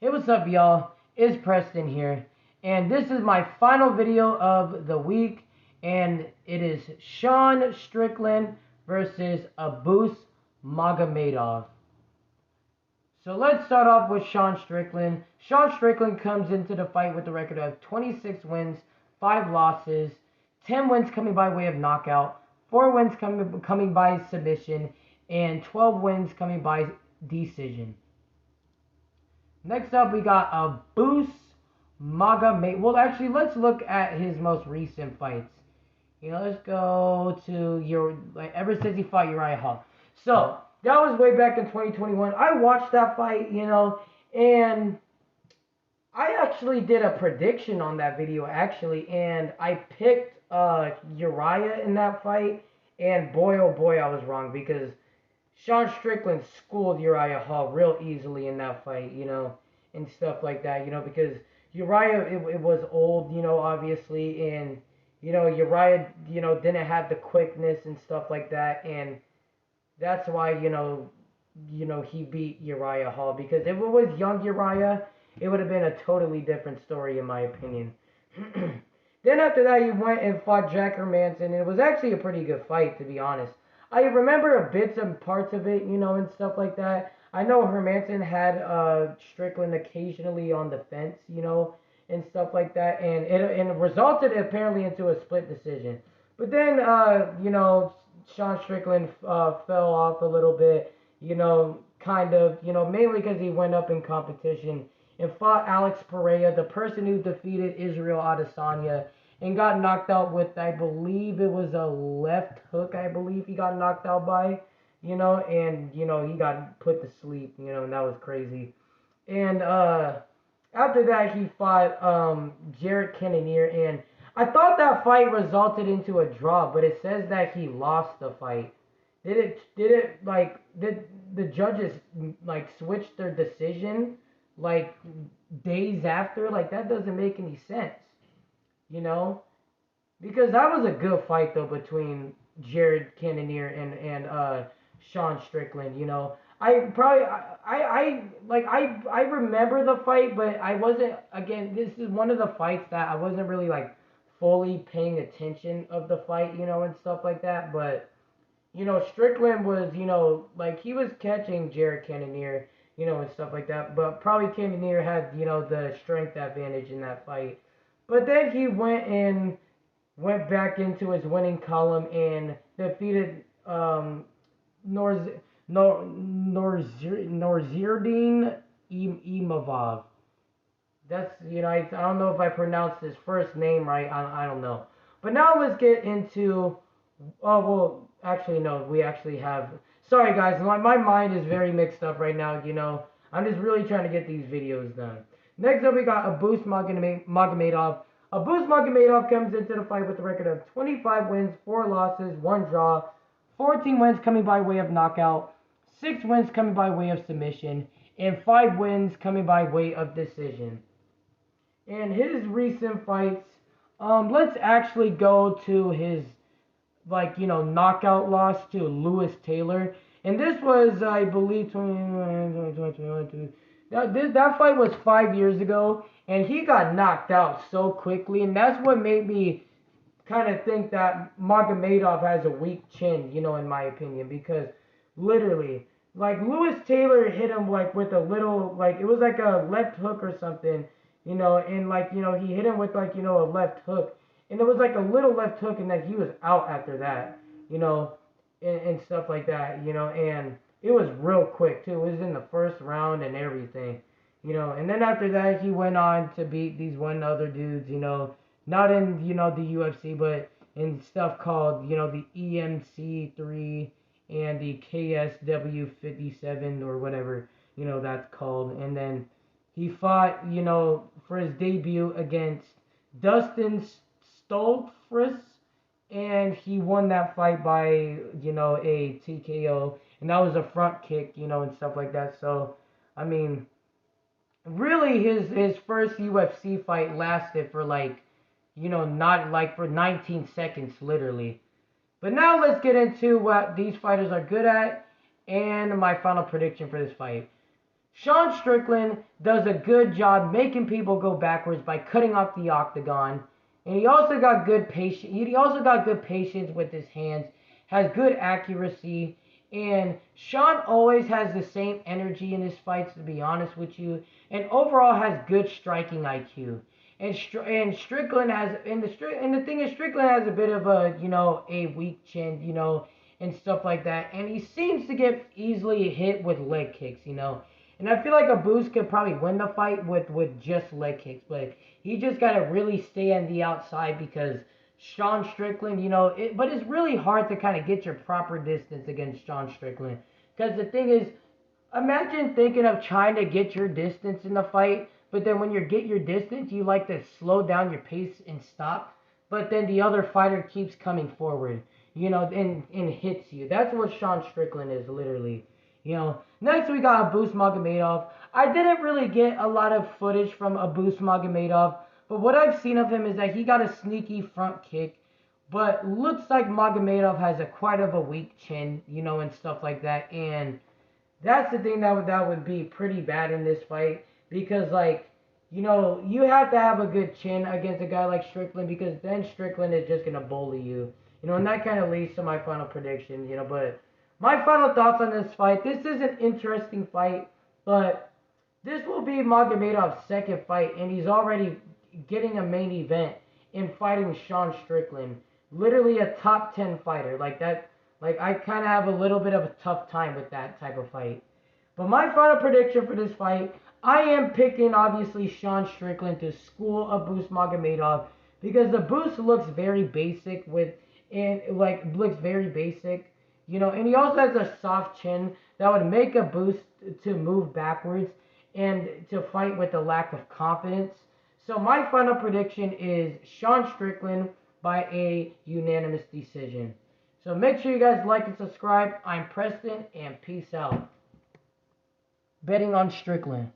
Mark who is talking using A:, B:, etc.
A: Hey, what's up, y'all? It's Preston here, and this is my final video of the week, and it is Sean Strickland versus Abus Magomedov. So let's start off with Sean Strickland. Sean Strickland comes into the fight with a record of 26 wins, 5 losses, 10 wins coming by way of knockout, 4 wins coming by submission, and 12 wins coming by decision. Next up, we got Abus Magomedov. Well, actually, let's look at his most recent fights. Let's go to ever since he fought Uriah Hall. So that was way back in 2021. I watched that fight, and I actually did a prediction on that video, and I picked Uriah in that fight, and boy, oh boy, I was wrong because Sean Strickland schooled Uriah Hall real easily in that fight, and stuff like that, because Uriah, it was old, obviously, and, Uriah, didn't have the quickness and stuff like that, and that's why, he beat Uriah Hall, because if it was young Uriah, it would have been a totally different story, in my opinion. Then after that, he went and fought Jack Hermanson, and it was actually a pretty good fight, to be honest. I remember bits and parts of it, and stuff like that. I know Hermanson had Strickland occasionally on the fence, and stuff like that, and it resulted apparently into a split decision. But then, Sean Strickland fell off a little bit, kind of, mainly because he went up in competition and fought Alex Pereira, the person who defeated Israel Adesanya, and got knocked out with, I believe it was a left hook, I believe he got knocked out by, and, he got put to sleep, and that was crazy. And after that, he fought Jared Cannonier, and I thought that fight resulted into a draw, but it says that he lost the fight. Did the judges, switch their decision, days after? That doesn't make any sense, because that was a good fight, though, between Jared Cannonier and Sean Strickland, I probably, I remember the fight, but I wasn't, again, this is one of the fights that I wasn't really, fully paying attention of the fight, and stuff like that, but, Strickland was, he was catching Jared Cannonier, and stuff like that. But probably Cannonier had, the strength advantage in that fight. But then he went back into his winning column and defeated Norzirdine Imavov. That's, I don't know if I pronounced his first name right. I don't know. But now let's get into, actually, no, we actually have, sorry guys, my mind is very mixed up right now, I'm just really trying to get these videos done. Next up, we got Abus Magomedov. Abus Magomedov comes into the fight with a record of 25 wins, 4 losses, 1 draw, 14 wins coming by way of knockout, 6 wins coming by way of submission, and 5 wins coming by way of decision. And his recent fights, let's actually go to his, knockout loss to Lewis Taylor. And this was, I believe, that fight was 5 years ago, and he got knocked out so quickly, and that's what made me kind of think that Magomedov has a weak chin, in my opinion, because literally, Lewis Taylor hit him, with a little, it was like a left hook or something, and, he hit him with, a left hook, and it was like a little left hook, and then he was out after that, and stuff like that, and it was real quick, too. It was in the first round and everything, and then after that, he went on to beat these one other dudes, not in, the UFC, but in stuff called, the EMC3 and the KSW57 or whatever, that's called, and then he fought, for his debut against Dustin Stoltzfus, and he won that fight by, a TKO, and that was a front kick, and stuff like that. So, I mean, really his first UFC fight lasted for not for 19 seconds, literally. But now let's get into what these fighters are good at and my final prediction for this fight. Sean Strickland does a good job making people go backwards by cutting off the octagon. And he also got good patience. He also got good patience with his hands, has good accuracy, and Sean always has the same energy in his fights, to be honest with you, and overall has good striking IQ. And Strickland has and the thing is Strickland has a bit of a a weak chin, and stuff like that, and he seems to get easily hit with leg kicks, And I feel like Abus could probably win the fight with just leg kicks, but he just got to really stay on the outside because Sean Strickland, but it's really hard to kind of get your proper distance against Sean Strickland. Because the thing is, imagine thinking of trying to get your distance in the fight, but then when you get your distance, you like to slow down your pace and stop, but then the other fighter keeps coming forward, and hits you. That's what Sean Strickland is, literally. Next we got Abus Magomedov. I didn't really get a lot of footage from Abus Magomedov, but what I've seen of him is that he got a sneaky front kick, but looks like Magomedov has a quite of a weak chin, and stuff like that. And that's the thing that would be pretty bad in this fight because you have to have a good chin against a guy like Strickland because then Strickland is just gonna bully you. And that kind of leads to my final prediction, but my final thoughts on this fight. This is an interesting fight, but this will be Magomedov's second fight, and he's already getting a main event in fighting Sean Strickland. Literally a top 10 fighter. Like that, I kind of have a little bit of a tough time with that type of fight. But my final prediction for this fight, I am picking obviously Sean Strickland to school Abus Magomedov because the boost looks very basic looks very basic, and he also has a soft chin that would make a boost to move backwards and to fight with a lack of confidence. So my final prediction is Sean Strickland by a unanimous decision. So make sure you guys like and subscribe. I'm Preston, and peace out. Betting on Strickland.